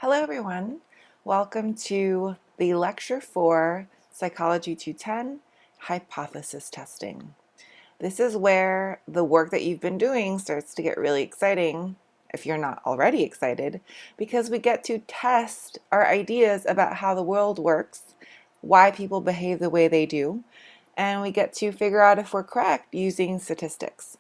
Hello everyone, welcome to the lecture for Psychology 210 Hypothesis Testing. This is where the work that you've been doing starts to get really exciting, if you're not already excited, because we get to test our ideas about how the world works, why people behave the way they do, and we get to figure out if we're correct using statistics.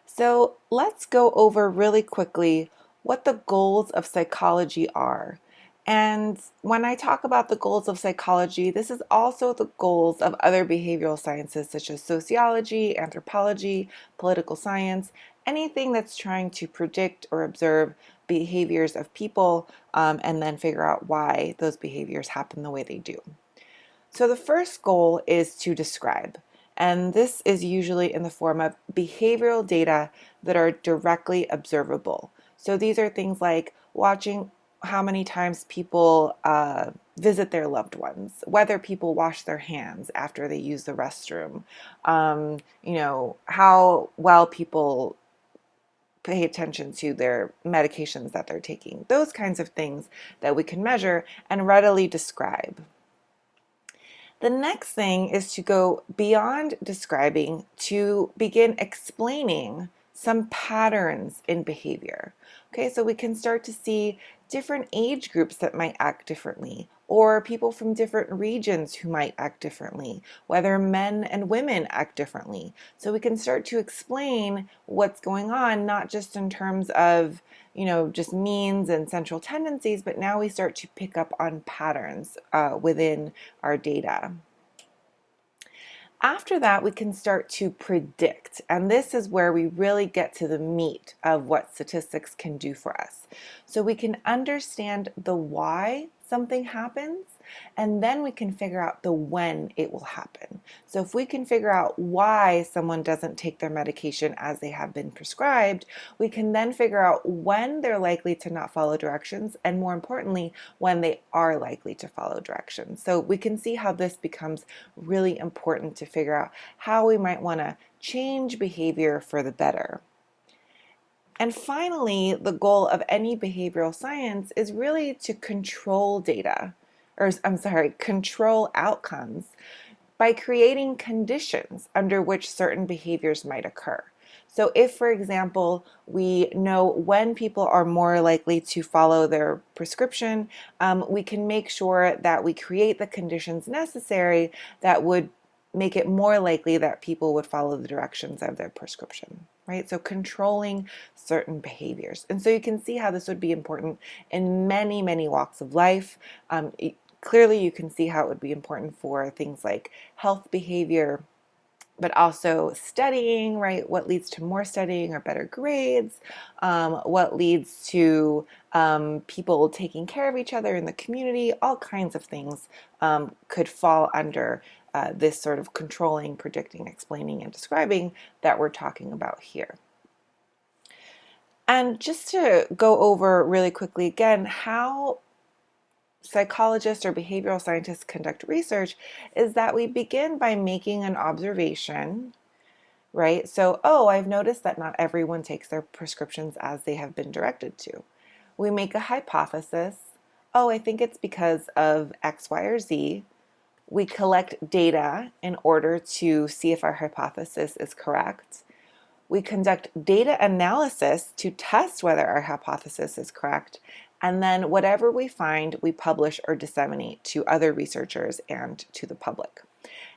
So let's go over really quickly what the goals of psychology are. And when I talk about the goals of psychology, this is also the goals of other behavioral sciences such as sociology, anthropology, political science, anything that's trying to predict or observe behaviors of people and then figure out why those behaviors happen the way they do. So the first goal is to describe, and this is usually in the form of behavioral data that are directly observable. So these are things like watching how many times people visit their loved ones, whether people wash their hands after they use the restroom, how well people pay attention to their medications that they're taking, those kinds of things that we can measure and readily describe. The next thing is to go beyond describing to begin explaining some patterns in behavior. Okay, so we can start to see different age groups that might act differently, or people from different regions who might act differently, whether men and women act differently. So we can start to explain what's going on, not just in terms of just means and central tendencies, but now we start to pick up on patterns within our data. After that, we can start to predict, and this is where we really get to the meat of what statistics can do for us. So we can understand the why something happens, and then we can figure out the when it will happen. So if we can figure out why someone doesn't take their medication as they have been prescribed, we can then figure out when they're likely to not follow directions, and more importantly, when they are likely to follow directions. So we can see how this becomes really important to figure out how we might want to change behavior for the better. And finally, the goal of any behavioral science is really to control data, or control outcomes by creating conditions under which certain behaviors might occur. So if, for example, we know when people are more likely to follow their prescription, we can make sure that we create the conditions necessary that would make it more likely that people would follow the directions of their prescription, right? So controlling certain behaviors. And so you can see how this would be important in many, many walks of life. Clearly, you can see how it would be important for things like health behavior, but also studying, right? What leads to more studying or better grades? What leads to people taking care of each other in the community? All kinds of things could fall under this sort of controlling, predicting, explaining, and describing that we're talking about here. And just to go over really quickly again, how psychologists or behavioral scientists conduct research is that we begin by making an observation, right? So, I've noticed that not everyone takes their prescriptions as they have been directed to. We make a hypothesis. I think it's because of X, Y, or Z. We collect data in order to see if our hypothesis is correct. We conduct data analysis to test whether our hypothesis is correct. And then whatever we find, we publish or disseminate to other researchers and to the public.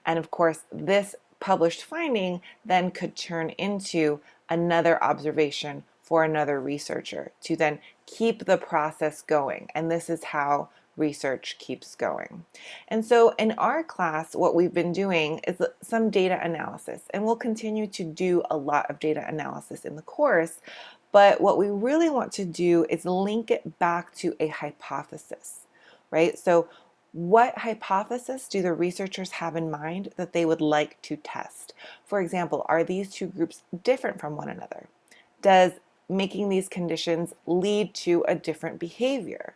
And of course, this published finding then could turn into another observation for another researcher to then keep the process going. And this is how research keeps going. And so in our class, what we've been doing is some data analysis, and we'll continue to do a lot of data analysis in the course. But what we really want to do is link it back to a hypothesis, right? So what hypothesis do the researchers have in mind that they would like to test? For example, are these two groups different from one another? Does making these conditions lead to a different behavior?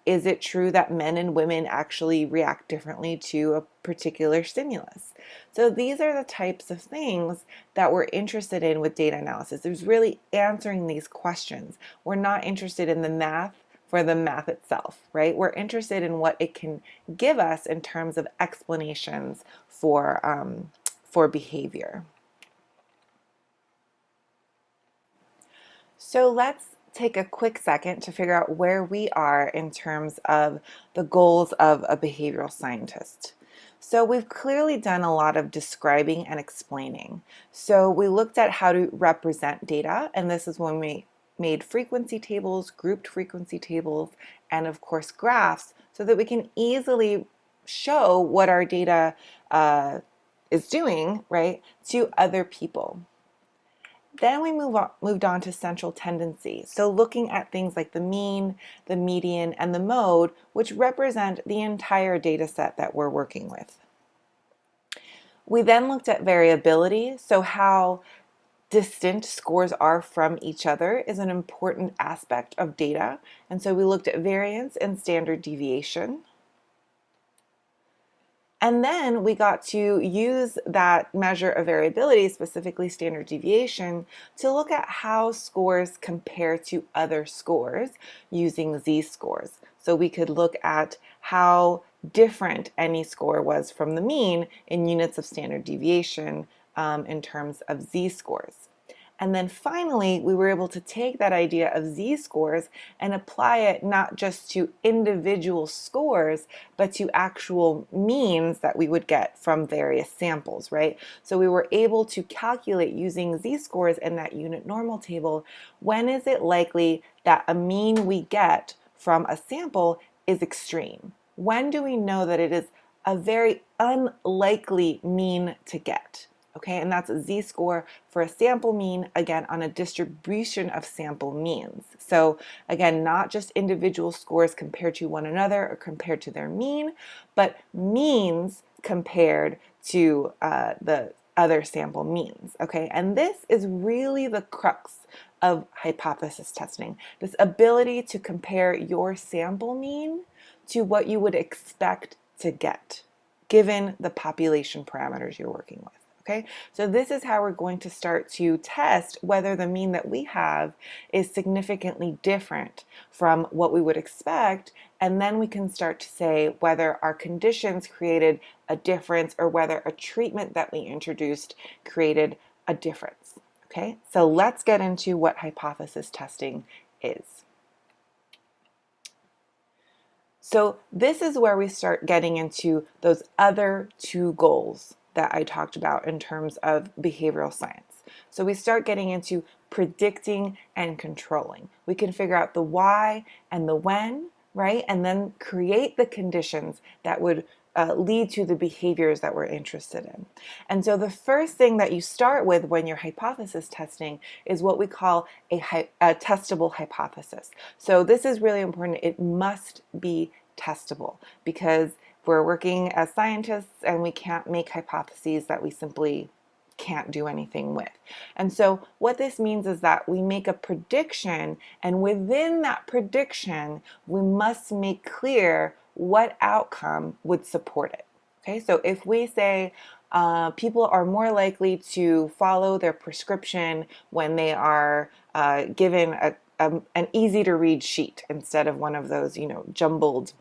Is it true that men and women actually react differently to a particular stimulus? So these are the types of things that we're interested in with data analysis. There's really answering these questions. We're not interested in the math for the math itself, right? We're interested in what it can give us in terms of explanations for behavior. So let's take a quick second to figure out where we are in terms of the goals of a behavioral scientist. So we've clearly done a lot of describing and explaining. So we looked at how to represent data, and this is when we made frequency tables, grouped frequency tables, and of course graphs, so that we can easily show what our data is doing, right, to other people. Then we moved on to central tendency. So looking at things like the mean, the median, and the mode, which represent the entire data set that we're working with. We then looked at variability. So how distant scores are from each other is an important aspect of data. And so we looked at variance and standard deviation. And then we got to use that measure of variability, specifically standard deviation, to look at how scores compare to other scores using z-scores. So we could look at how different any score was from the mean in units of standard deviation in terms of z-scores. And then finally, we were able to take that idea of z-scores and apply it not just to individual scores, but to actual means that we would get from various samples, right? So we were able to calculate using z-scores in that unit normal table, when is it likely that a mean we get from a sample is extreme? When do we know that it is a very unlikely mean to get? Okay, and that's a z-score for a sample mean, again, on a distribution of sample means. So again, not just individual scores compared to one another or compared to their mean, but means compared to the other sample means. Okay, and this is really the crux of hypothesis testing, this ability to compare your sample mean to what you would expect to get, given the population parameters you're working with. Okay, so this is how we're going to start to test whether the mean that we have is significantly different from what we would expect, and then we can start to say whether our conditions created a difference or whether a treatment that we introduced created a difference. Okay, so let's get into what hypothesis testing is. So this is where we start getting into those other two goals that I talked about in terms of behavioral science. So we start getting into predicting and controlling. We can figure out the why and the when, right? And then create the conditions that would lead to the behaviors that we're interested in. And so the first thing that you start with when you're hypothesis testing is what we call a testable hypothesis. So this is really important. It must be testable, because we're working as scientists and we can't make hypotheses that we simply can't do anything with. And so what this means is that we make a prediction, and within that prediction, we must make clear what outcome would support it. Okay, so if we say people are more likely to follow their prescription when they are given an easy to read sheet instead of one of those, jumbled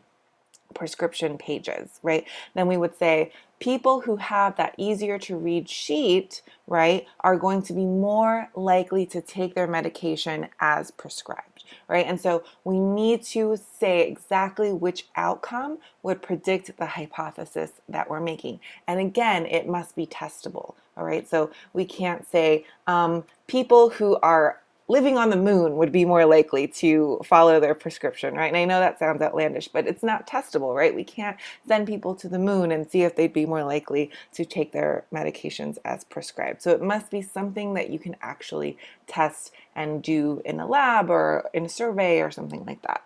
prescription pages, right? Then we would say people who have that easier to read sheet, right, are going to be more likely to take their medication as prescribed, right? And so we need to say exactly which outcome would predict the hypothesis that we're making. And again, it must be testable, all right? So we can't say people who are living on the moon would be more likely to follow their prescription, right? And I know that sounds outlandish, but it's not testable, right? We can't send people to the moon and see if they'd be more likely to take their medications as prescribed. So it must be something that you can actually test and do in a lab or in a survey or something like that.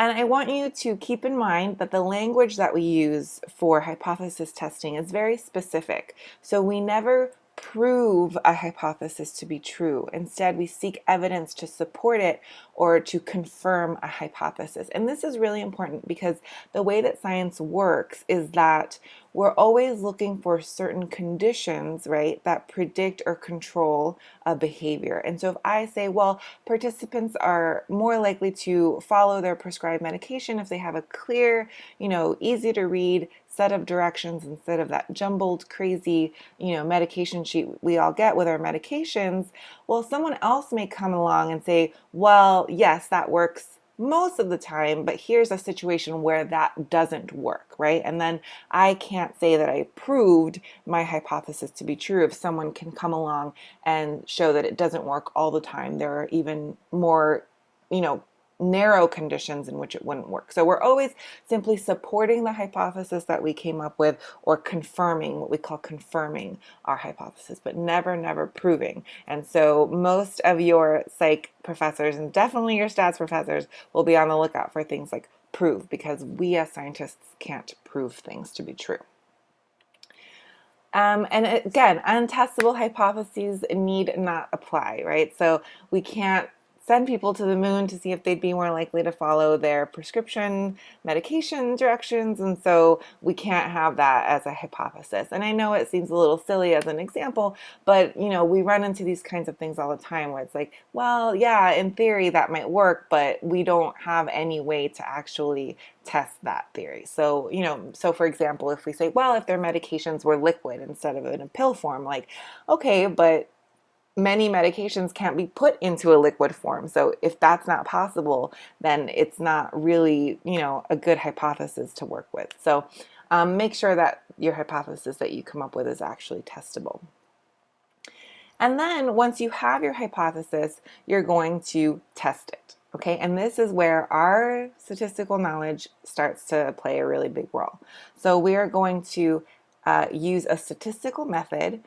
And I want you to keep in mind that the language that we use for hypothesis testing is very specific. So we never prove a hypothesis to be true. Instead, we seek evidence to support it or to confirm a hypothesis. And this is really important because the way that science works is that we're always looking for certain conditions, right, that predict or control a behavior. And so if I say, well, participants are more likely to follow their prescribed medication if they have a clear, easy to read set of directions instead of that jumbled, crazy, medication sheet we all get with our medications, well, someone else may come along and say, well, yes, that works most of the time, but here's a situation where that doesn't work, right? And then I can't say that I proved my hypothesis to be true if someone can come along and show that it doesn't work all the time. There are even more, narrow conditions in which it wouldn't work. So we're always simply supporting the hypothesis that we came up with or confirming, what we call confirming our hypothesis, but never proving. And so most of your psych professors, and definitely your stats professors, will be on the lookout for things like prove, because we as scientists can't prove things to be true. And again, untestable hypotheses need not apply, right? So we can't send people to the moon to see if they'd be more likely to follow their prescription medication directions, and so we can't have that as a hypothesis. And I know it seems a little silly as an example, but we run into these kinds of things all the time where it's like, well, yeah, in theory that might work, but we don't have any way to actually test that theory. So, so for example, if we say, well, if their medications were liquid instead of in a pill form, like, okay, but many medications can't be put into a liquid form. So if that's not possible, then it's not really, a good hypothesis to work with. So make sure that your hypothesis that you come up with is actually testable. And then once you have your hypothesis, you're going to test it. Okay, and this is where our statistical knowledge starts to play a really big role. So we are going to use a statistical method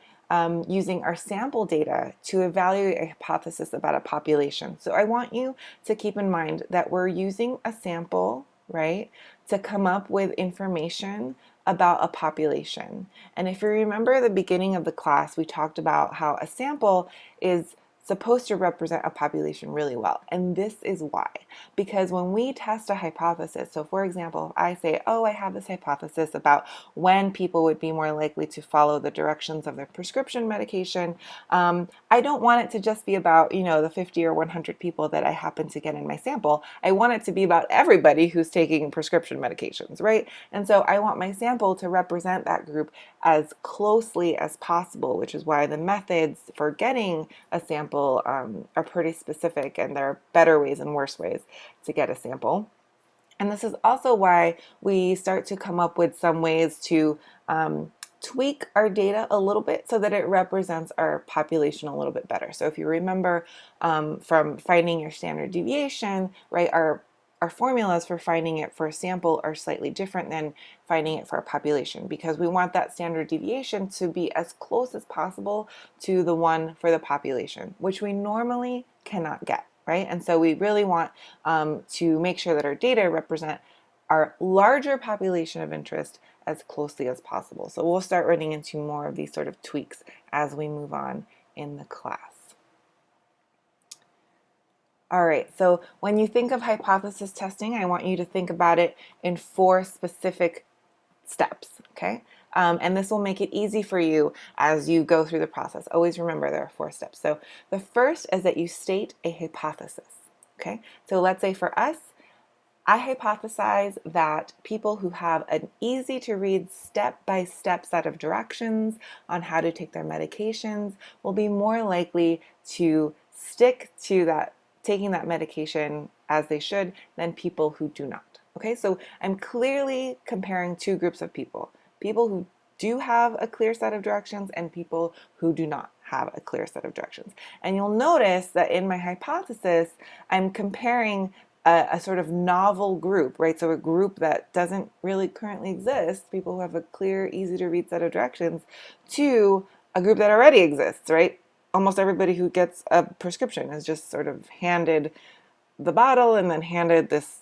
using our sample data to evaluate a hypothesis about a population. So I want you to keep in mind that we're using a sample, right, to come up with information about a population. And if you remember the beginning of the class, we talked about how a sample is supposed to represent a population really well. And this is why. Because when we test a hypothesis, so for example, if I say, oh, I have this hypothesis about when people would be more likely to follow the directions of their prescription medication, I don't want it to just be about, the 50 or 100 people that I happen to get in my sample. I want it to be about everybody who's taking prescription medications, right? And so I want my sample to represent that group as closely as possible, which is why the methods for getting a sample are pretty specific, and there are better ways and worse ways to get a sample. And this is also why we start to come up with some ways to tweak our data a little bit so that it represents our population a little bit better. So if you remember from finding your standard deviation, right, our formulas for finding it for a sample are slightly different than finding it for a population, because we want that standard deviation to be as close as possible to the one for the population, which we normally cannot get, right? And so we really want to make sure that our data represent our larger population of interest as closely as possible. So we'll start running into more of these sort of tweaks as we move on in the class. All right, so when you think of hypothesis testing, I want you to think about it in 4 specific steps, okay? And this will make it easy for you as you go through the process. Always remember there are 4 steps. So the first is that you state a hypothesis, okay? So let's say for us, I hypothesize that people who have an easy to read step-by-step set of directions on how to take their medications will be more likely to stick to that, taking that medication as they should, than people who do not. Okay, so I'm clearly comparing 2 groups of people. People who do have a clear set of directions and people who do not have a clear set of directions. And you'll notice that in my hypothesis, I'm comparing a sort of novel group, right? So a group that doesn't really currently exist, people who have a clear, easy to read set of directions, to a group that already exists, right? Almost everybody who gets a prescription is just sort of handed the bottle and then handed this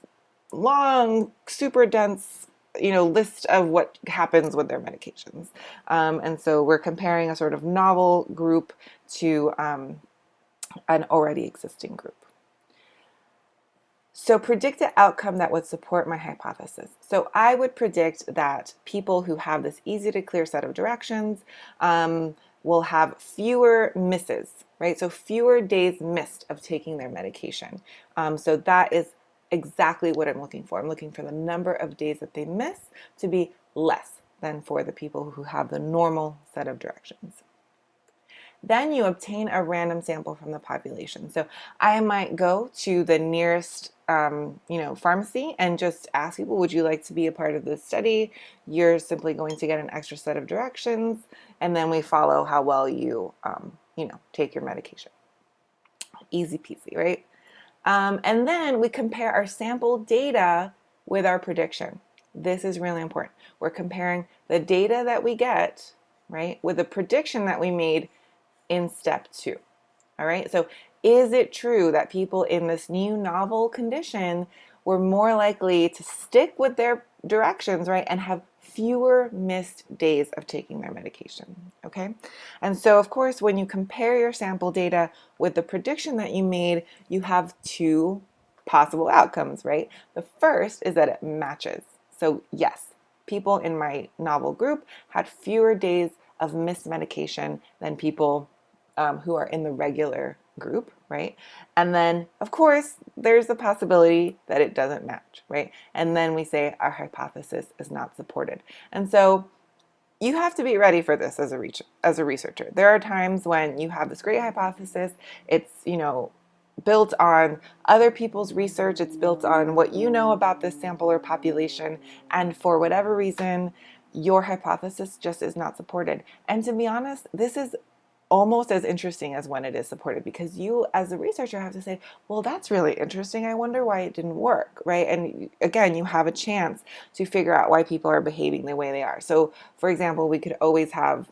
long, super dense, list of what happens with their medications. And so we're comparing a sort of novel group to an already existing group. So predict an outcome that would support my hypothesis. So I would predict that people who have this easy to clear set of directions will have fewer misses, right? So fewer days missed of taking their medication. So that is exactly what I'm looking for. I'm looking for the number of days that they miss to be less than for the people who have the normal set of directions. Then you obtain a random sample from the population. So I might go to the nearest pharmacy and just ask people, would you like to be a part of this study? You're simply going to get an extra set of directions, and then we follow how well you take your medication. Easy peasy, right? And then we compare our sample data with our prediction. This is really important. We're comparing the data that we get, right, with the prediction that we made in step 2. All right, so is it true that people in this new novel condition were more likely to stick with their directions, right, and have fewer missed days of taking their medication? Okay, and so of course, when you compare your sample data with the prediction that you made, you have 2 possible outcomes, right? The first is that it matches. So yes, people in my novel group had fewer days of missed medication than people who are in the regular group, right? And then, of course, there's the possibility that it doesn't match, right? And then we say our hypothesis is not supported. And so you have to be ready for this as a researcher. There are times when you have this great hypothesis, it's, built on other people's research, it's built on what you know about this sample or population, and for whatever reason, your hypothesis just is not supported. And to be honest, this is almost as interesting as when it is supported, because you as a researcher have to say, well, that's really interesting, I wonder why it didn't work, right? And again, you have a chance to figure out why people are behaving the way they are. So for example, we could always have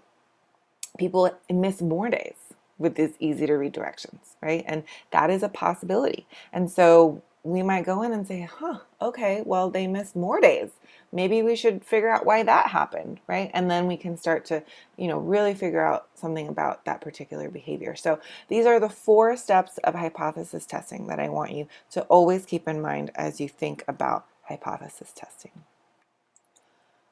people miss more days with these easy to read directions, right? And that is a possibility. And so we might go in and say, okay, well, they missed more days. Maybe we should figure out why that happened, right? And then we can start to, really figure out something about that particular behavior. So these are the 4 steps of hypothesis testing that I want you to always keep in mind as you think about hypothesis testing.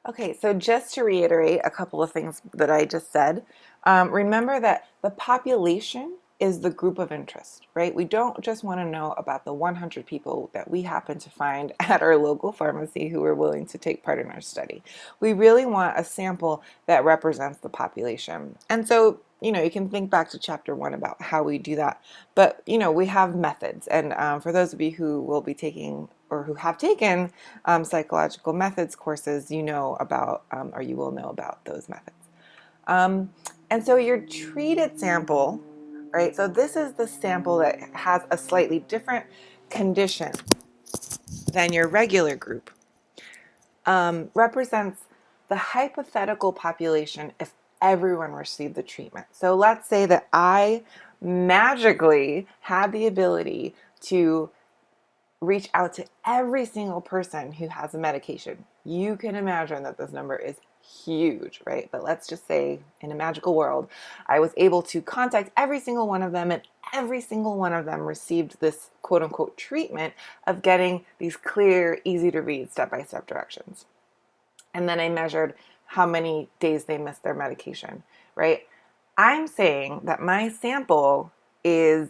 Okay, so just to reiterate a couple of things that I just said, remember that the population is the group of interest, right? We don't just want to know about the 100 people that we happen to find at our local pharmacy who are willing to take part in our study. We really want a sample that represents the population. And so, you can think back to chapter 1 about how we do that. But, we have methods. And for those of you who will be taking or who have taken psychological methods courses, you know about, or you will know about those methods. And so your treated sample, right? So this is the sample that has a slightly different condition than your regular group. Represents the hypothetical population if everyone received the treatment. So let's say that I magically had the ability to reach out to every single person who has a medication. You can imagine that this number is huge, right? But let's just say in a magical world, I was able to contact every single one of them, and every single one of them received this quote unquote treatment of getting these clear, easy to read step-by-step directions. And then I measured how many days they missed their medication, right? I'm saying that my sample is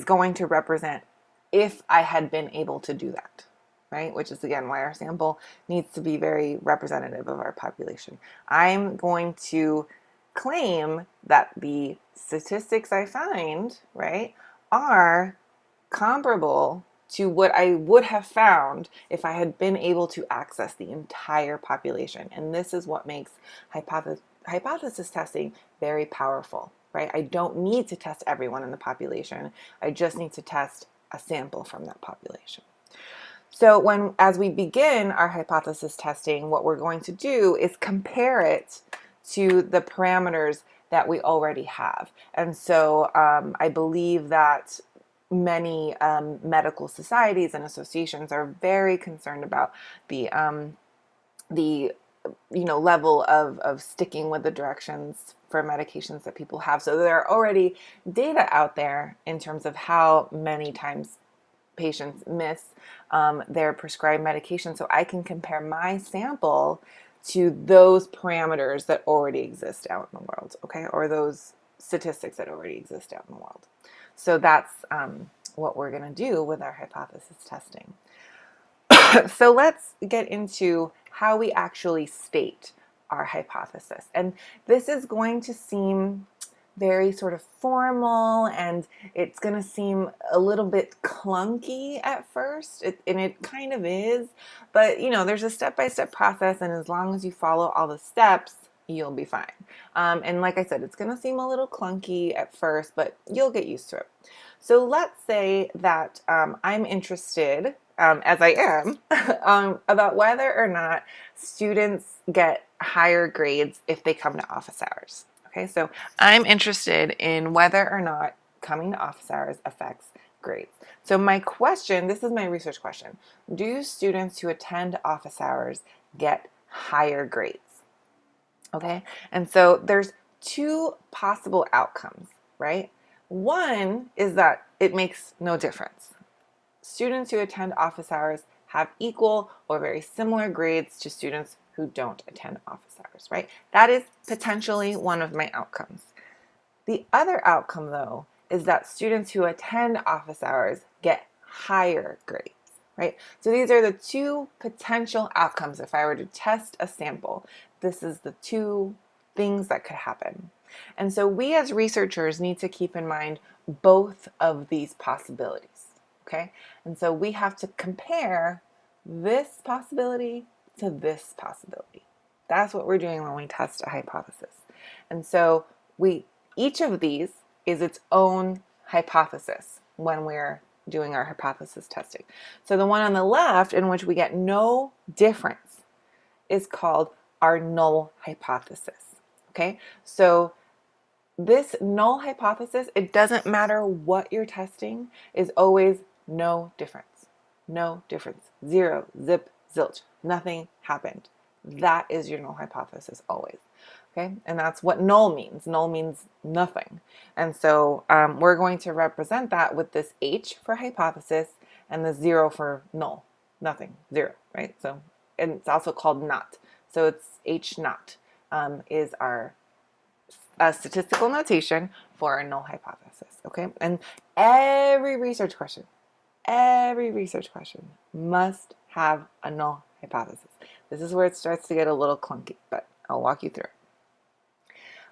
going to represent if I had been able to do that, right? Which is, again, why our sample needs to be very representative of our population. I'm going to claim that the statistics I find, right, are comparable to what I would have found if I had been able to access the entire population. And this is what makes hypothesis testing very powerful, right? I don't need to test everyone in the population. I just need to test a sample from that population. So as we begin our hypothesis testing, what we're going to do is compare it to the parameters that we already have. And so I believe that many medical societies and associations are very concerned about the level of sticking with the directions for medications that people have. So there are already data out there in terms of how many times patients miss their prescribed medication, so I can compare my sample to those parameters that already exist out in the world, okay, or those statistics that already exist out in the world. So that's what we're going to do with our hypothesis testing. So let's get into how we actually state our hypothesis. And this is going to seem very sort of formal, and it's going to seem a little bit clunky at first, and it kind of is, but there's a step-by-step process, and as long as you follow all the steps, you'll be fine. And like I said, it's going to seem a little clunky at first, but you'll get used to it. So let's say that I'm interested, as I am, about whether or not students get higher grades if they come to office hours. Okay, so I'm interested in whether or not coming to office hours affects grades. So my question, this is my research question: do students who attend office hours get higher grades? Okay, and so there's two possible outcomes, right? One is that it makes no difference. Students who attend office hours have equal or very similar grades to students who don't attend office hours, right? That is potentially one of my outcomes. The other outcome, though, is that students who attend office hours get higher grades, right? So these are the two potential outcomes. If I were to test a sample, this is the two things that could happen. And so we as researchers need to keep in mind both of these possibilities, okay? And so we have to compare this possibility to this possibility. That's what we're doing when we test a hypothesis. And so each of these is its own hypothesis when we're doing our hypothesis testing. So the one on the left, in which we get no difference, is called our null hypothesis. Okay, so this null hypothesis, it doesn't matter what you're testing, is always no difference. No difference. Zero, zip, zilch. Nothing happened. That is your null hypothesis always. Okay, and that's what null means. Null means nothing. And so we're going to represent that with this H for hypothesis and the 0 for null. Nothing, 0, right? So, and it's also called not. So it's H not is our statistical notation for a null hypothesis. Okay, and every research question must have a null hypothesis. This is where it starts to get a little clunky, but I'll walk you through.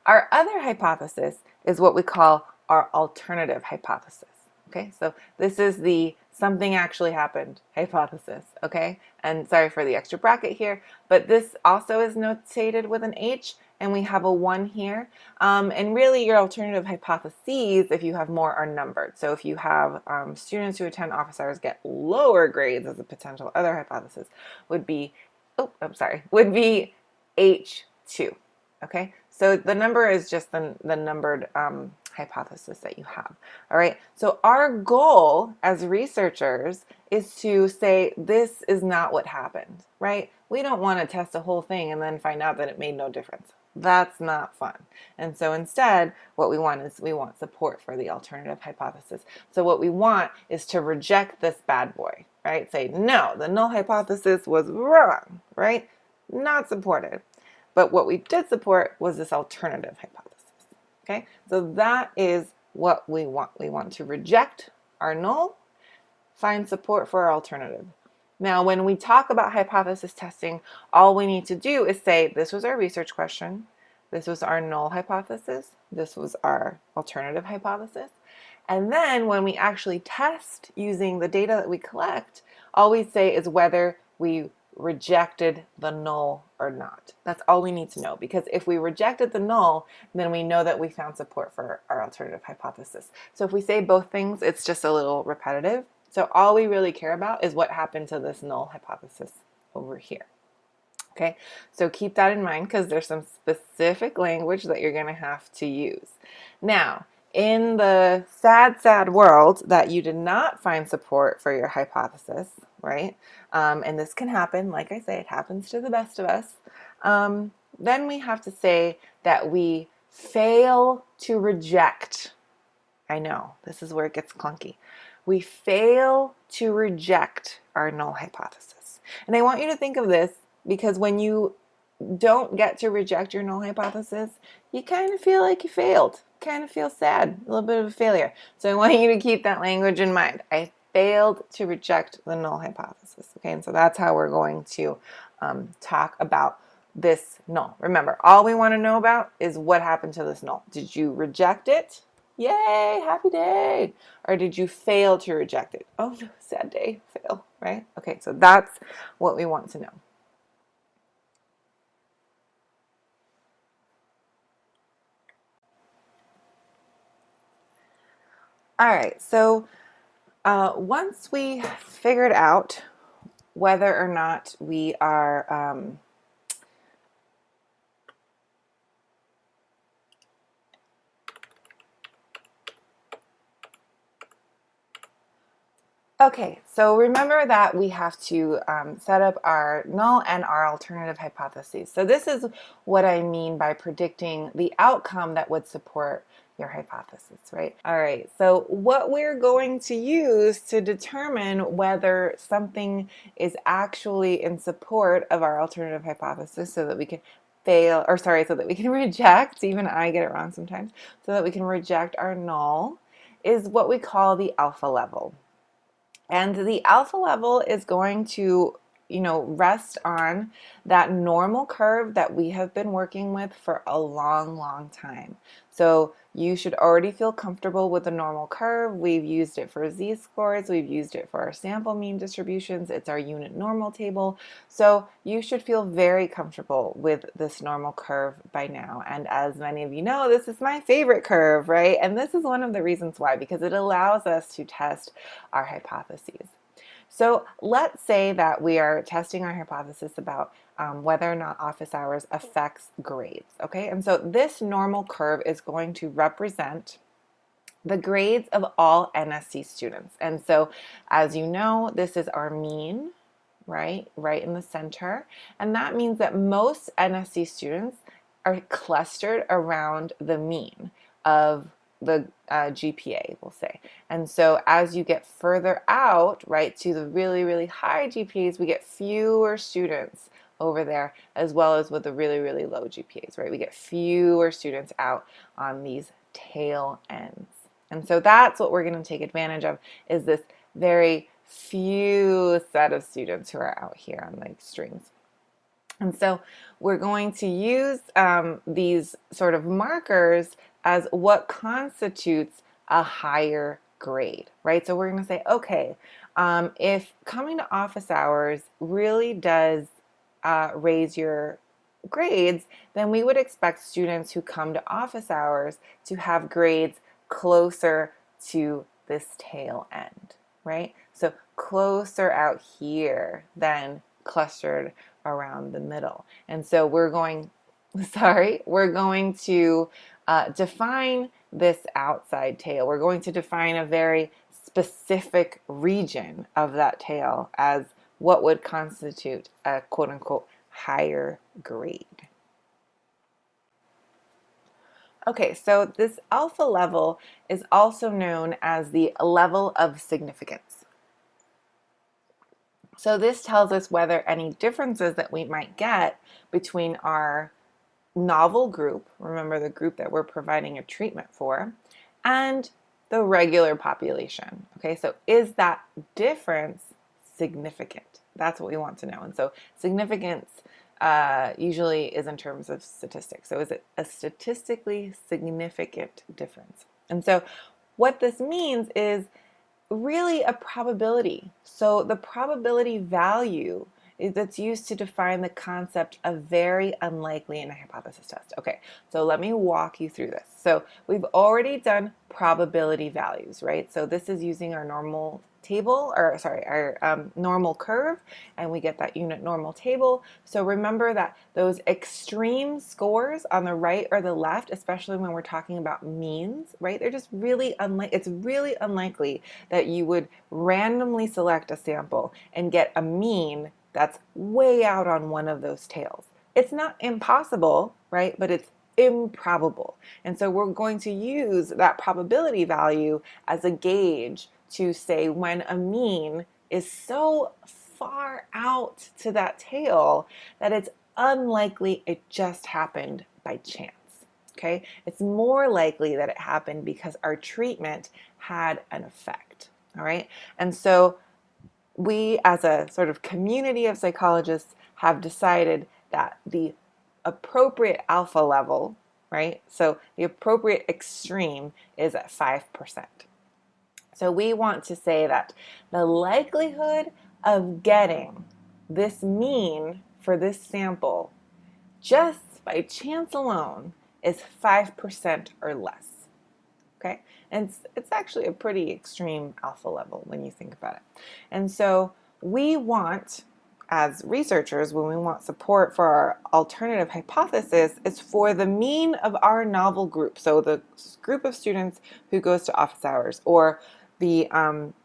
Our other hypothesis is what we call our alternative hypothesis. Okay, so this is the something actually happened hypothesis. Okay, and sorry for the extra bracket here, but this also is notated with an H, and we have a 1 here. And really, your alternative hypotheses, if you have more, are numbered. So if you have students who attend office hours get lower grades as a potential other hypothesis, would be H2. Okay, so the number is just the numbered hypothesis that you have. All right, so our goal as researchers is to say this is not what happened, right? We don't want to test a whole thing and then find out that it made no difference. That's not fun. And so instead, what we want is we want support for the alternative hypothesis. So what we want is to reject this bad boy, right? Say, no, the null hypothesis was wrong, right? Not supported. But what we did support was this alternative hypothesis. Okay, so that is what we want. We want to reject our null, find support for our alternative. Now, when we talk about hypothesis testing, all we need to do is say, this was our research question, this was our null hypothesis, this was our alternative hypothesis. And then when we actually test using the data that we collect, all we say is whether we rejected the null or not. That's all we need to know, because if we rejected the null, then we know that we found support for our alternative hypothesis. So if we say both things, it's just a little repetitive. So all we really care about is what happened to this null hypothesis over here. Okay, so keep that in mind, because there's some specific language that you're going to have to use. Now, in the sad world that you did not find support for your hypothesis, right? And this can happen, like I say, it happens to the best of us. Then we have to say that we fail to reject I know, this is where it gets clunky. We fail to reject our null hypothesis. And I want you to think of this because when you don't get to reject your null hypothesis, you kind of feel like you failed, kind of feel sad, a little bit of a failure. So I want you to keep that language in mind. I failed to reject the null hypothesis. Okay, and so that's how we're going to talk about this null. Remember, all we want to know about is what happened to this null. Did you reject it? Yay, happy day. Or did you fail to reject it? Oh no, sad day, fail, right? Okay, so that's what we want to know. All right, so once we figured out whether or not we are okay, so remember that we have to set up our null and our alternative hypotheses. So this is what I mean by predicting the outcome that would support your hypothesis, right? All right, so what we're going to use to determine whether something is actually in support of our alternative hypothesis so that we can so that we can reject, even I get it wrong sometimes, so that we can reject our null is what we call the alpha level. And the alpha level is going to, rest on that normal curve that we have been working with for a long, long time. So you should already feel comfortable with the normal curve. We've used it for z-scores. We've used it for our sample mean distributions. It's our unit normal table. So you should feel very comfortable with this normal curve by now. And as many of you know, this is my favorite curve, right? And this is one of the reasons why, because it allows us to test our hypotheses. So let's say that we are testing our hypothesis about whether or not office hours affects grades, okay? And so this normal curve is going to represent the grades of all NSC students. And so, as you know, this is our mean, right in the center. And that means that most NSC students are clustered around the mean of the GPA, we'll say. And so as you get further out, right, to the really, really high GPAs, we get fewer students over there, as well as with the really, really low GPAs, right? We get fewer students out on these tail ends. And so that's what we're going to take advantage of, is this very few set of students who are out here on the extremes. And so we're going to use these sort of markers as what constitutes a higher grade, right? So we're going to say, okay, if coming to office hours really does raise your grades, then we would expect students who come to office hours to have grades closer to this tail end, right? So closer out here than clustered around the middle. And so we're going to define this outside tail. We're going to define a very specific region of that tail as what would constitute a quote-unquote higher grade. Okay, so this alpha level is also known as the level of significance. So this tells us whether any differences that we might get between our novel group, remember the group that we're providing a treatment for, and the regular population. Okay, so is that difference significant? That's what we want to know. And so significance usually is in terms of statistics. So is it a statistically significant difference? And so what this means is really a probability. So the probability value that's used to define the concept of very unlikely in a hypothesis test. Okay, so let me walk you through this. So we've already done probability values, right? So this is using our normal table, our normal curve, and we get that unit normal table. So remember that those extreme scores on the right or the left, especially when we're talking about means, right? They're just really it's really unlikely that you would randomly select a sample and get a mean that's way out on one of those tails. It's not impossible, right? But it's improbable. And so we're going to use that probability value as a gauge to say when a mean is so far out to that tail that it's unlikely it just happened by chance. Okay? It's more likely that it happened because our treatment had an effect. All right? And so we, as a sort of community of psychologists, have decided that the appropriate alpha level, right? So the appropriate extreme is at 5%. So we want to say that the likelihood of getting this mean for this sample just by chance alone is 5% or less. Okay, and it's actually a pretty extreme alpha level when you think about it. And so we want, as researchers, when we want support for our alternative hypothesis, is for the mean of our novel group. So the group of students who goes to office hours, or the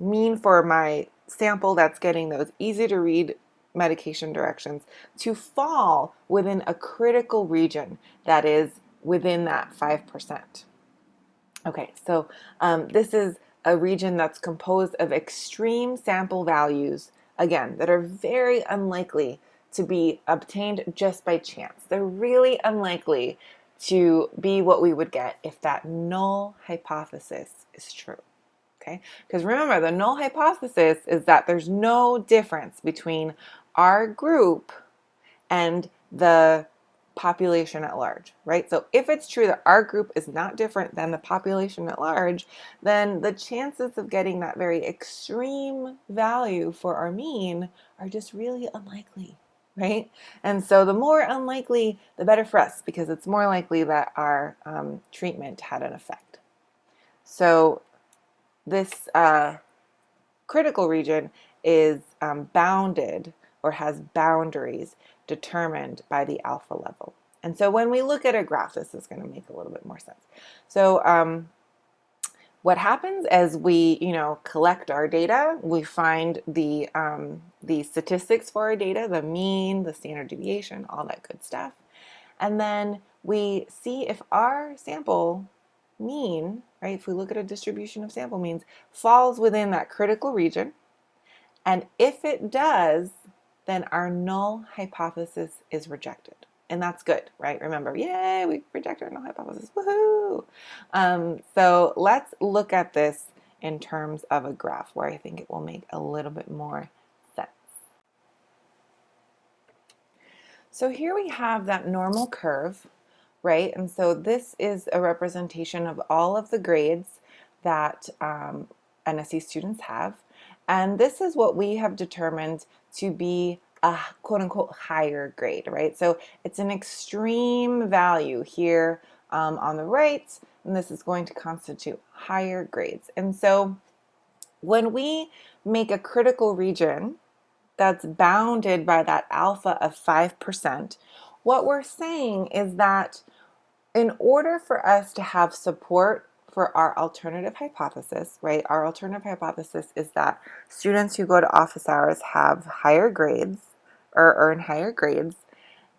mean for my sample that's getting those easy to read medication directions, to fall within a critical region that is within that 5%. Okay, so this is a region that's composed of extreme sample values, again, that are very unlikely to be obtained just by chance. They're really unlikely to be what we would get if that null hypothesis is true. Okay, because remember, the null hypothesis is that there's no difference between our group and the population at large, right? So if it's true that our group is not different than the population at large, then the chances of getting that very extreme value for our mean are just really unlikely, right? And so the more unlikely, the better for us, because it's more likely that our treatment had an effect. So this critical region is bounded, or has boundaries determined by the alpha level. And so when we look at a graph, this is going to make a little bit more sense. So what happens as we, collect our data, we find the statistics for our data, the mean, the standard deviation, all that good stuff. And then we see if our sample mean, right, if we look at a distribution of sample means, falls within that critical region. And if it does, then our null hypothesis is rejected. And that's good, right? Remember, yay, we rejected our null hypothesis, woohoo! So let's look at this in terms of a graph where I think it will make a little bit more sense. So here we have that normal curve, right? And so this is a representation of all of the grades that NSE students have. And this is what we have determined to be a quote-unquote higher grade, right? So it's an extreme value here on the right, and this is going to constitute higher grades. And so when we make a critical region that's bounded by that alpha of 5%, what we're saying is that in order for us to have support for our alternative hypothesis, right? Our alternative hypothesis is that students who go to office hours have higher grades or earn higher grades.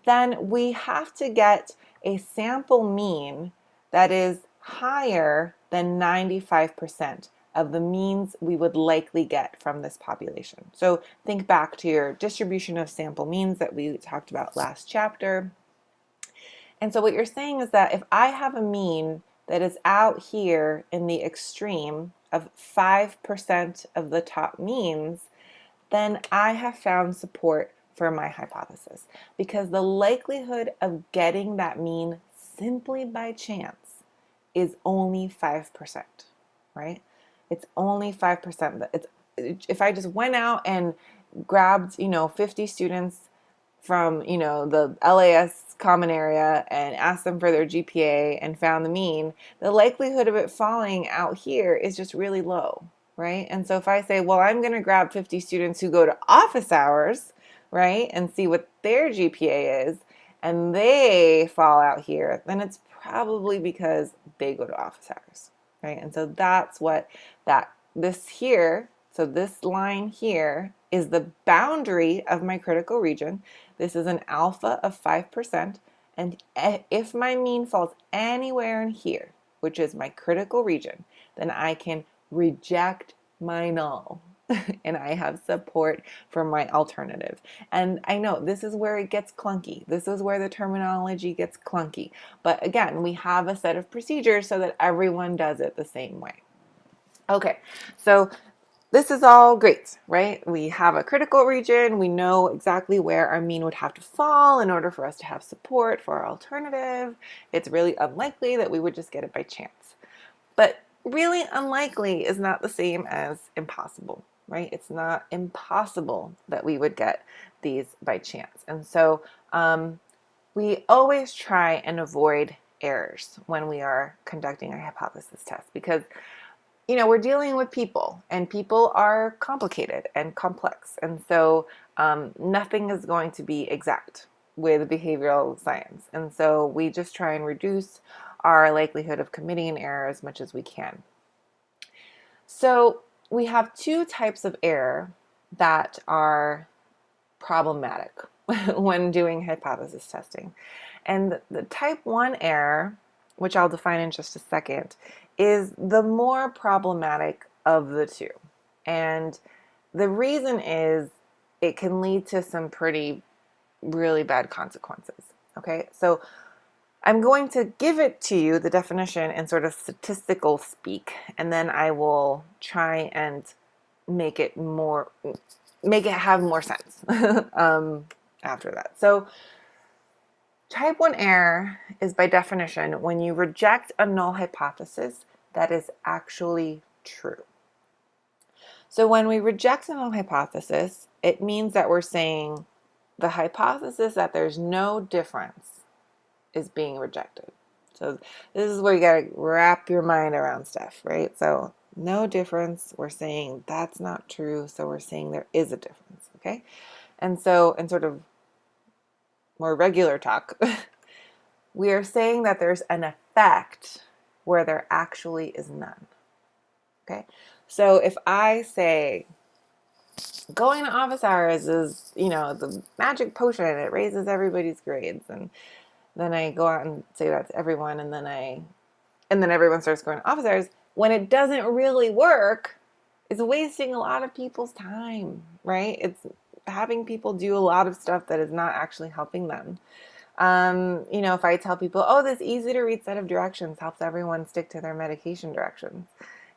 Then we have to get a sample mean that is higher than 95% of the means we would likely get from this population. So think back to your distribution of sample means that we talked about last chapter. And so what you're saying is that if I have a mean that is out here in the extreme of 5% of the top means, then I have found support for my hypothesis, because the likelihood of getting that mean simply by chance is only 5%, right? It's only 5%. If I just went out and grabbed, 50 students from, the LAS common area and asked them for their GPA and found the mean, the likelihood of it falling out here is just really low, right? And so if I say, well, I'm going to grab 50 students who go to office hours, right, and see what their GPA is, and they fall out here, then it's probably because they go to office hours, right? And so that's what this line here is the boundary of my critical region. This is an alpha of 5%, And if my mean falls anywhere in here, which is my critical region, then I can reject my null and I have support for my alternative. And I know this is where it gets clunky. This is where the terminology gets clunky. But again, we have a set of procedures so that everyone does it the same way. Okay, so this is all great, right? We have a critical region. We know exactly where our mean would have to fall in order for us to have support for our alternative. It's really unlikely that we would just get it by chance. But really unlikely is not the same as impossible, right? It's not impossible that we would get these by chance. And so we always try and avoid errors when we are conducting a hypothesis test because we're dealing with people, and people are complicated and complex. And so nothing is going to be exact with behavioral science. And so we just try and reduce our likelihood of committing an error as much as we can. So we have two types of error that are problematic when doing hypothesis testing. And the type 1 error, which I'll define in just a second, is the more problematic of the two. And the reason is it can lead to some really bad consequences. Okay, so I'm going to give it to you, the definition, in sort of statistical speak, and then I will try and make it have more sense after that. So type 1 error is by definition when you reject a null hypothesis that is actually true. So when we reject a null hypothesis, it means that we're saying the hypothesis that there's no difference is being rejected. So this is where you got to wrap your mind around stuff, right? So no difference, we're saying that's not true, so we're saying there is a difference, okay? And so in sort of more regular talk, we are saying that there's an effect where there actually is none. Okay? So if I say going to office hours is, the magic potion, it raises everybody's grades, and then I go out and say that to everyone, and then everyone starts going to office hours, when it doesn't really work, it's wasting a lot of people's time, right? It's having people do a lot of stuff that is not actually helping them. If I tell people, this easy to read set of directions helps everyone stick to their medication directions,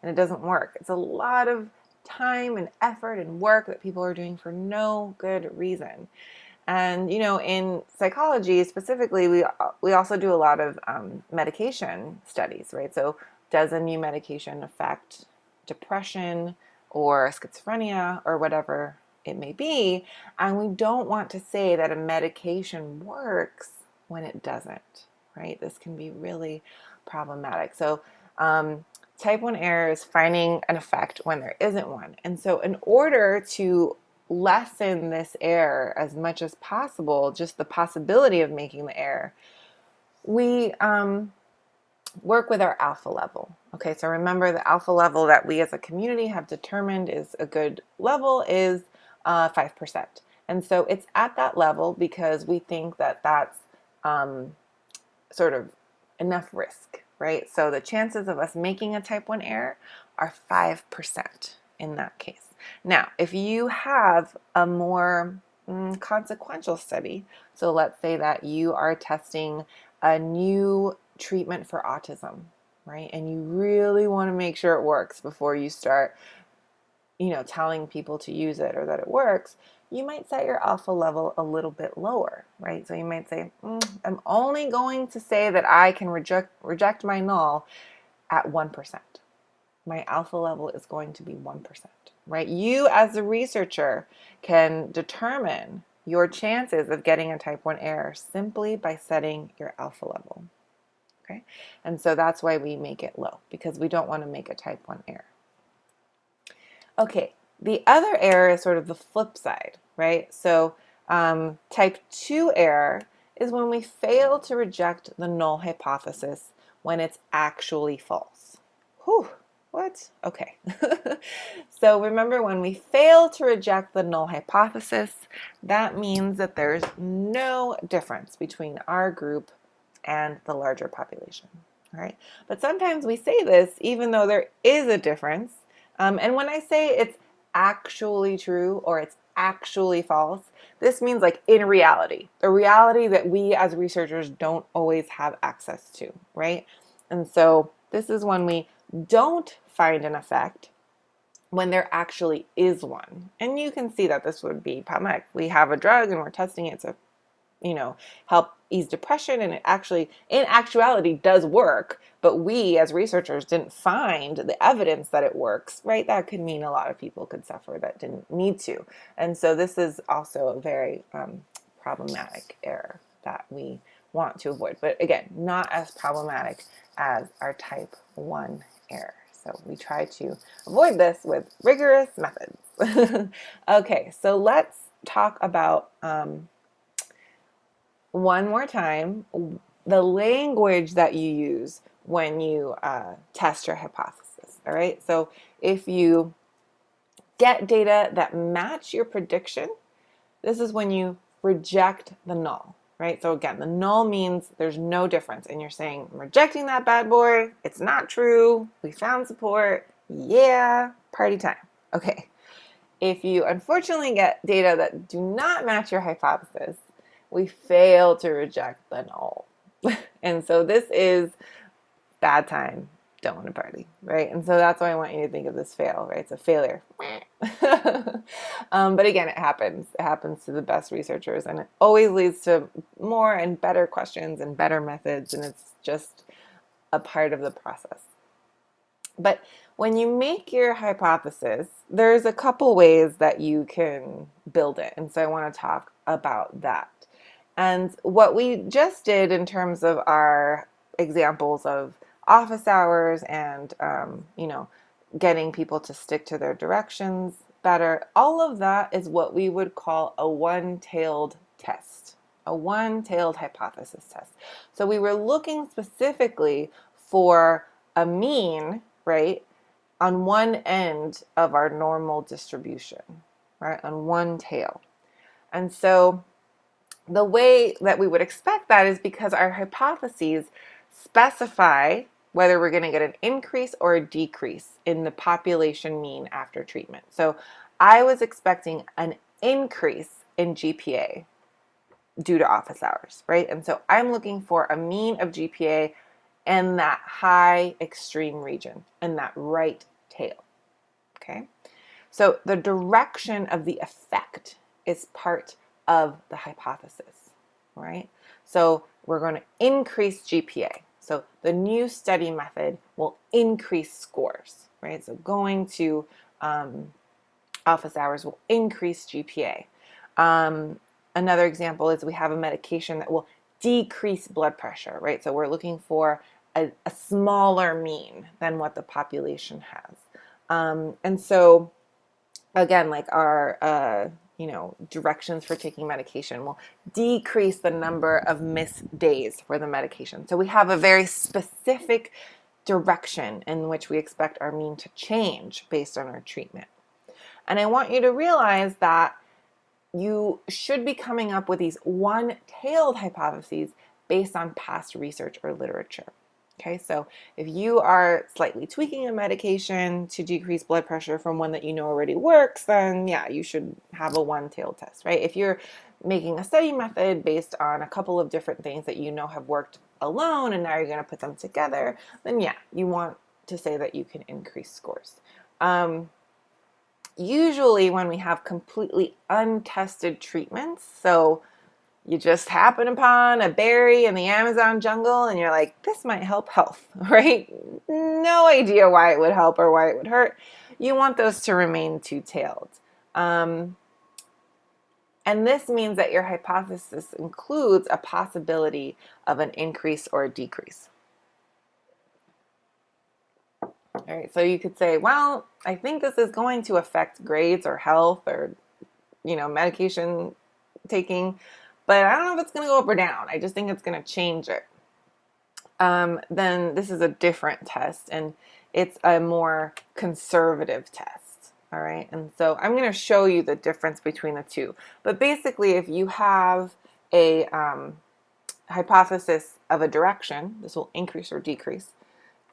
and it doesn't work. It's a lot of time and effort and work that people are doing for no good reason. And, in psychology specifically, we also do a lot of medication studies, right? So does a new medication affect depression or schizophrenia or whatever it may be? And we don't want to say that a medication works when it doesn't, right? This can be really problematic. So type 1 error is finding an effect when there isn't one. And so in order to lessen this error as much as possible, just the possibility of making the error, we work with our alpha level. Okay, so remember the alpha level that we as a community have determined is a good level is 5%. And so it's at that level because we think that that's sort of enough risk, right? So the chances of us making a type 1 error are 5% in that case. Now, if you have a more consequential study, so let's say that you are testing a new treatment for autism, right? And you really want to make sure it works before you start, telling people to use it or that it works, you might set your alpha level a little bit lower, right? So you might say, I'm only going to say that I can reject my null at 1%. My alpha level is going to be 1%, right? You as a researcher can determine your chances of getting a type 1 error simply by setting your alpha level, okay? And so that's why we make it low, because we don't want to make a type 1 error. Okay, the other error is sort of the flip side, right? So type 2 error is when we fail to reject the null hypothesis when it's actually false. Whew, what What? Okay. So remember, when we fail to reject the null hypothesis, that means that there's no difference between our group and the larger population. All right. But sometimes we say this even though there is a difference. And when I say it's actually true or it's actually false, this means like in reality, the reality that we as researchers don't always have access to, right? And so this is when we don't find an effect when there actually is one. And you can see that this would be problematic. We have a drug and we're testing it to, help ease depression, and it actually, in actuality, does work, but we as researchers didn't find the evidence that it works, right? That could mean a lot of people could suffer that didn't need to. And so this is also a very problematic error that we want to avoid. But again, not as problematic as our type 1 error. So we try to avoid this with rigorous methods. Okay, so let's talk about one more time the language that you use when you test your hypothesis. All right, so if you get data that match your prediction, this is when you reject the null. Right? So again, the null means there's no difference, and you're saying, I'm rejecting that bad boy. It's not true. We found support. Yeah, party time. Okay. If you unfortunately get data that do not match your hypothesis, we fail to reject the null. And so this is bad time. Don't want to party, right? And so that's why I want you to think of this fail, right? It's a failure. But again, it happens. It happens to the best researchers, and it always leads to more and better questions and better methods, and it's just a part of the process. But when you make your hypothesis, there's a couple ways that you can build it, and so I want to talk about that. And what we just did in terms of our examples of office hours and, getting people to stick to their directions better, all of that is what we would call a one-tailed test, a one-tailed hypothesis test. So we were looking specifically for a mean, right, on one end of our normal distribution, right, on one tail. And so the way that we would expect that is because our hypotheses specify whether we're going to get an increase or a decrease in the population mean after treatment. So I was expecting an increase in GPA due to office hours, right? And so I'm looking for a mean of GPA in that high extreme region, in that right tail, okay? So the direction of the effect is part of the hypothesis, right? So we're going to increase GPA. So the new study method will increase scores, right? So going to office hours will increase GPA. Another example is we have a medication that will decrease blood pressure, right? So we're looking for a smaller mean than what the population has. And so again, like our directions for taking medication will decrease the number of missed days for the medication. So we have a very specific direction in which we expect our mean to change based on our treatment. And I want you to realize that you should be coming up with these one-tailed hypotheses based on past research or literature. Okay, so if you are slightly tweaking a medication to decrease blood pressure from one that you know already works, then yeah, you should have a one-tailed test, right? If you're making a study method based on a couple of different things that you know have worked alone and now you're going to put them together, then yeah, you want to say that you can increase scores. Usually when we have completely untested treatments, so you just happen upon a berry in the Amazon jungle and you're like, this might help health, right? No idea why it would help or why it would hurt. You want those to remain two-tailed. And this means that your hypothesis includes a possibility of an increase or a decrease. All right, so you could say, well, I think this is going to affect grades or health or, medication taking, but I don't know if it's going to go up or down. I just think it's going to change it. Then this is a different test, and it's a more conservative test. All right, and so I'm going to show you the difference between the two. But basically, if you have a hypothesis of a direction, this will increase or decrease,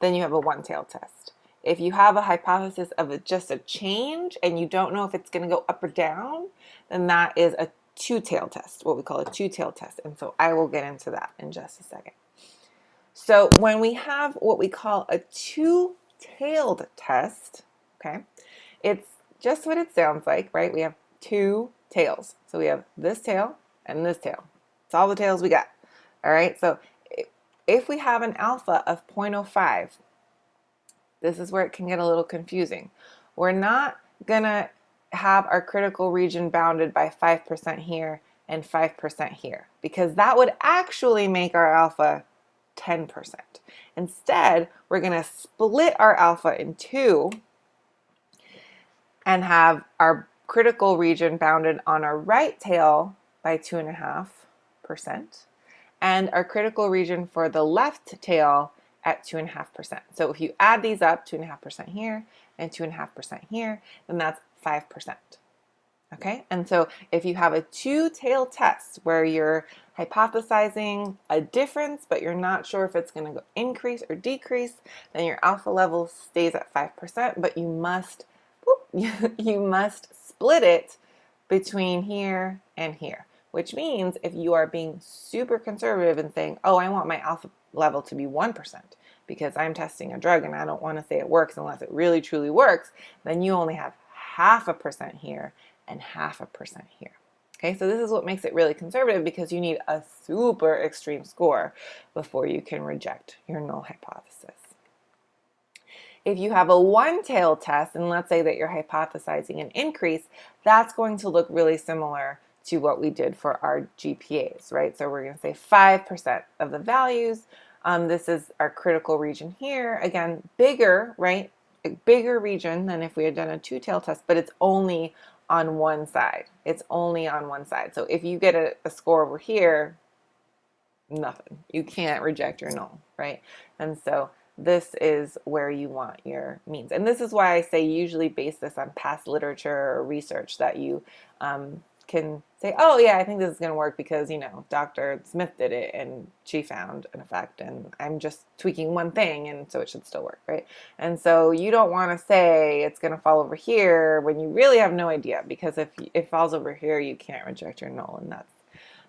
then you have a one-tailed test. If you have a hypothesis of just a change and you don't know if it's going to go up or down, then that is a two-tailed test, what we call a two-tailed test. And so I will get into that in just a second. So when we have what we call a two-tailed test, okay, it's just what it sounds like, right? We have two tails. So we have this tail and this tail. It's all the tails we got. All right, so if we have an alpha of 0.05, this is where it can get a little confusing. We're not going to have our critical region bounded by 5% here and 5% here, because that would actually make our alpha 10%. Instead, we're going to split our alpha in two and have our critical region bounded on our right tail by 2.5%. and our critical region for the left tail at 2.5%. So if you add these up, 2.5% here and 2.5% here, then that's 5%. Okay, and so if you have a two-tailed test where you're hypothesizing a difference, but you're not sure if it's going to go increase or decrease, then your alpha level stays at 5%, but you must split it between here and here. Which means if you are being super conservative and saying, oh, I want my alpha level to be 1% because I'm testing a drug and I don't want to say it works unless it really truly works, then you only have 0.5% here and 0.5% here. Okay, so this is what makes it really conservative, because you need a super extreme score before you can reject your null hypothesis. If you have a one-tailed test, and let's say that you're hypothesizing an increase, that's going to look really similar to what we did for our GPAs, right? So we're going to say 5% of the values. This is our critical region here. Again, bigger, right? A bigger region than if we had done a two-tailed test, but it's only on one side. It's only on one side. So if you get a score over here, nothing. You can't reject your null, right? And so this is where you want your means. And this is why I say usually base this on past literature or research, that you can say, oh yeah, I think this is going to work because, you know, Dr. Smith did it and she found an effect and I'm just tweaking one thing and so it should still work, right? And so you don't want to say it's going to fall over here when you really have no idea, because if it falls over here, you can't reject your null, and that's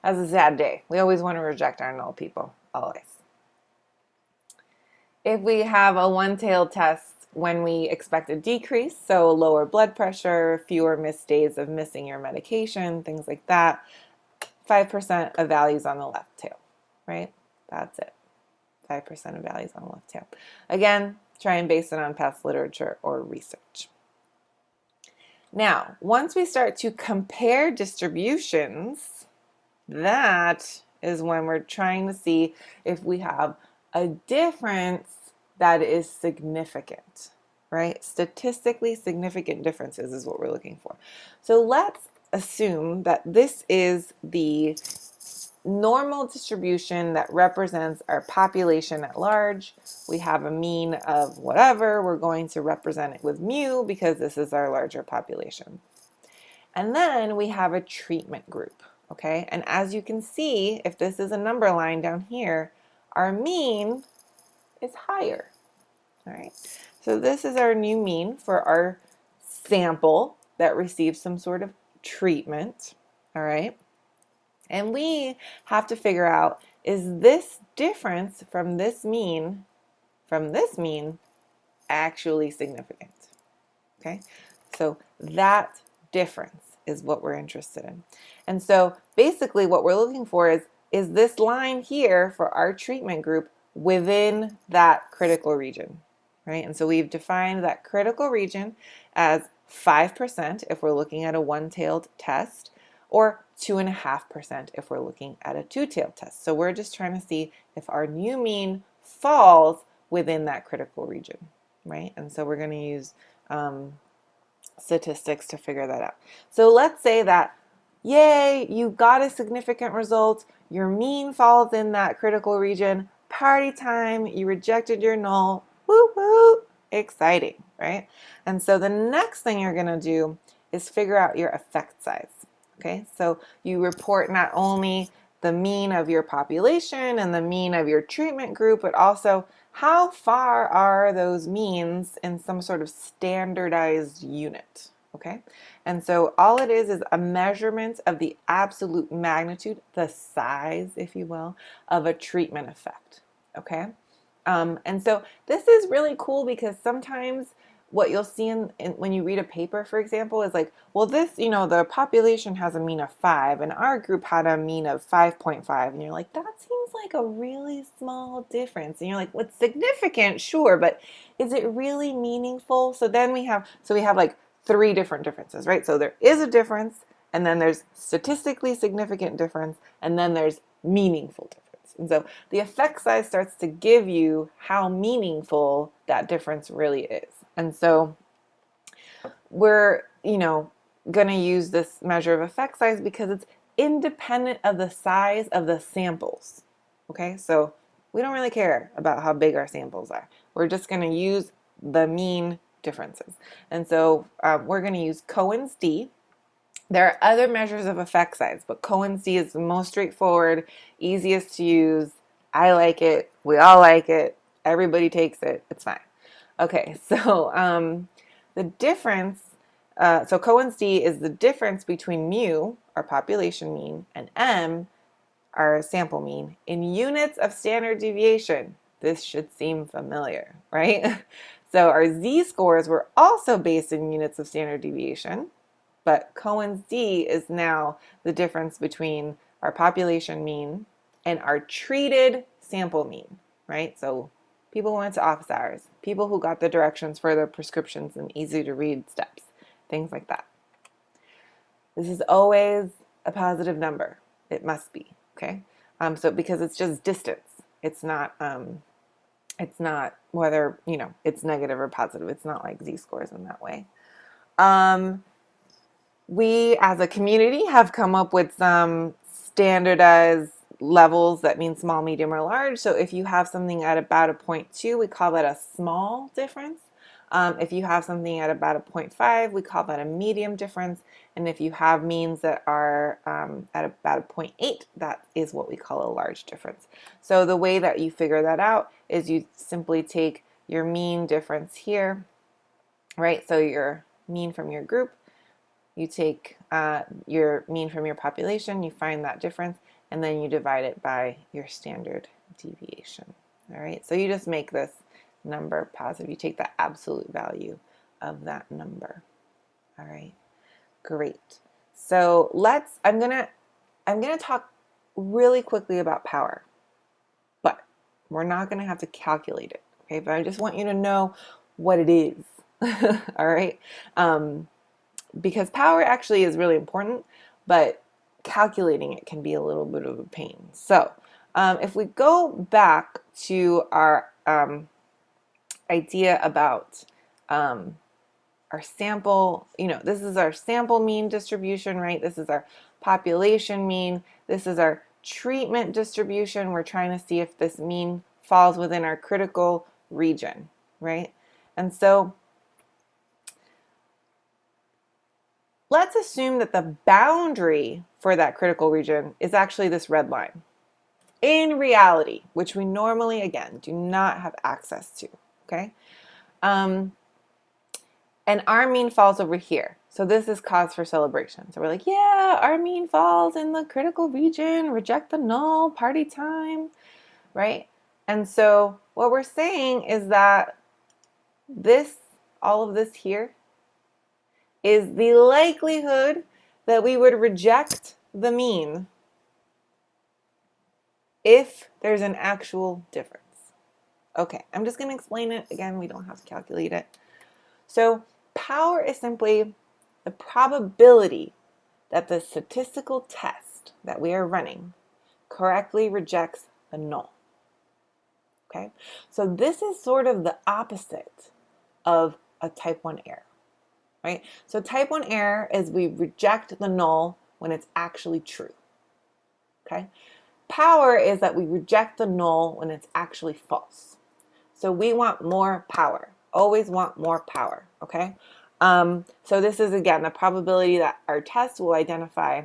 a sad day. We always want to reject our null, people, always. If we have a one-tailed test when we expect a decrease, so lower blood pressure, fewer missed days of missing your medication, things like that, 5% of values on the left tail, right? That's it. 5% of values on the left tail. Again, try and base it on past literature or research. Now, once we start to compare distributions, that is when we're trying to see if we have a difference that is significant, right? Statistically significant differences is what we're looking for. So let's assume that this is the normal distribution that represents our population at large. We have a mean of whatever. We're going to represent it with mu because this is our larger population. And then we have a treatment group, okay? And as you can see, if this is a number line down here, our mean is higher. All right, so this is our new mean for our sample that receives some sort of treatment. All right, and we have to figure out, is this difference from this mean actually significant? Okay, so that difference is what we're interested in. And so basically what we're looking for is this line here for our treatment group within that critical region, right? And so we've defined that critical region as 5% if we're looking at a one-tailed test, or 2.5% if we're looking at a two-tailed test. So we're just trying to see if our new mean falls within that critical region, right? And so we're going to use statistics to figure that out. So let's say that, yay, you got a significant result, your mean falls in that critical region, party time, you rejected your null, woo woo, Exciting, right? And so the next thing you're going to do is figure out your effect size. Okay, so you report not only the mean of your population and the mean of your treatment group, but also how far are those means in some sort of standardized unit. Okay, and so all it is a measurement of the absolute magnitude, the size, if you will, of a treatment effect. Okay. And so this is really cool because sometimes what you'll see when you read a paper, for example, is like, well, this, the population has a mean of 5 and our group had a mean of 5.5. And you're like, that seems like a really small difference. And you're like, what's significant? Sure, but is it really meaningful? So then we have like 3 different differences, right? So there is a difference, and then there's statistically significant difference, and then there's meaningful difference. And so the effect size starts to give you how meaningful that difference really is. And so we're, going to use this measure of effect size because it's independent of the size of the samples. Okay, so we don't really care about how big our samples are. We're just going to use the mean differences. And so we're going to use Cohen's d. There are other measures of effect size, but Cohen's d is the most straightforward, easiest to use. I like it. We all like it. Everybody takes it. It's fine. Okay, so the difference, so Cohen's d is the difference between mu, our population mean, and m, our sample mean, in units of standard deviation. This should seem familiar, right? So our z-scores were also based in units of standard deviation. But Cohen's d is now the difference between our population mean and our treated sample mean, right? So people who went to office hours, people who got the directions for their prescriptions and easy to read steps, things like that. This is always a positive number. It must be, okay? So because it's just distance. It's not whether, it's negative or positive. It's not like z-scores in that way. We, as a community, have come up with some standardized levels that mean small, medium, or large. So if you have something at about a 0.2, we call that a small difference. If you have something at about a 0.5, we call that a medium difference. And if you have means that are at about a 0.8, that is what we call a large difference. So the way that you figure that out is you simply take your mean difference here, right? So your mean from your group. You take your mean from your population, you find that difference, and then you divide it by your standard deviation. All right, so you just make this number positive. You take the absolute value of that number. All right, great. So I'm gonna talk really quickly about power, but we're not gonna have to calculate it. Okay, but I just want you to know what it is. All right. Because power actually is really important, but calculating it can be a little bit of a pain. So if we go back to our idea about our sample, this is our sample mean distribution, right? This is our population mean. This is our treatment distribution. We're trying to see if this mean falls within our critical region, right? And so let's assume that the boundary for that critical region is actually this red line. In reality, which we normally, again, do not have access to, okay? And our mean falls over here. So this is cause for celebration. So we're like, yeah, our mean falls in the critical region, reject the null, party time, right? And so what we're saying is that all of this here, is the likelihood that we would reject the mean if there's an actual difference. Okay, I'm just going to explain it. Again, we don't have to calculate it. So power is simply the probability that the statistical test that we are running correctly rejects a null. Okay, so this is sort of the opposite of a type 1 error. Right? So type 1 error is we reject the null when it's actually true. Okay? Power is that we reject the null when it's actually false. So we want more power. Always want more power, okay? So this is, again, the probability that our test will identify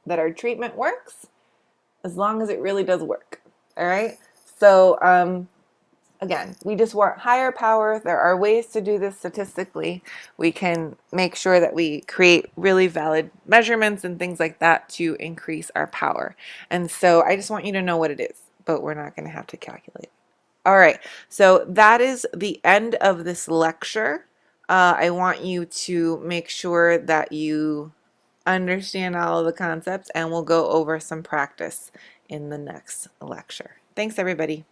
that our treatment works as long as it really does work, all right? So again, we just want higher power. There are ways to do this statistically. We can make sure that we create really valid measurements and things like that to increase our power. And so I just want you to know what it is, but we're not going to have to calculate. All right, so that is the end of this lecture. I want you to make sure that you understand all of the concepts, and we'll go over some practice in the next lecture. Thanks, everybody.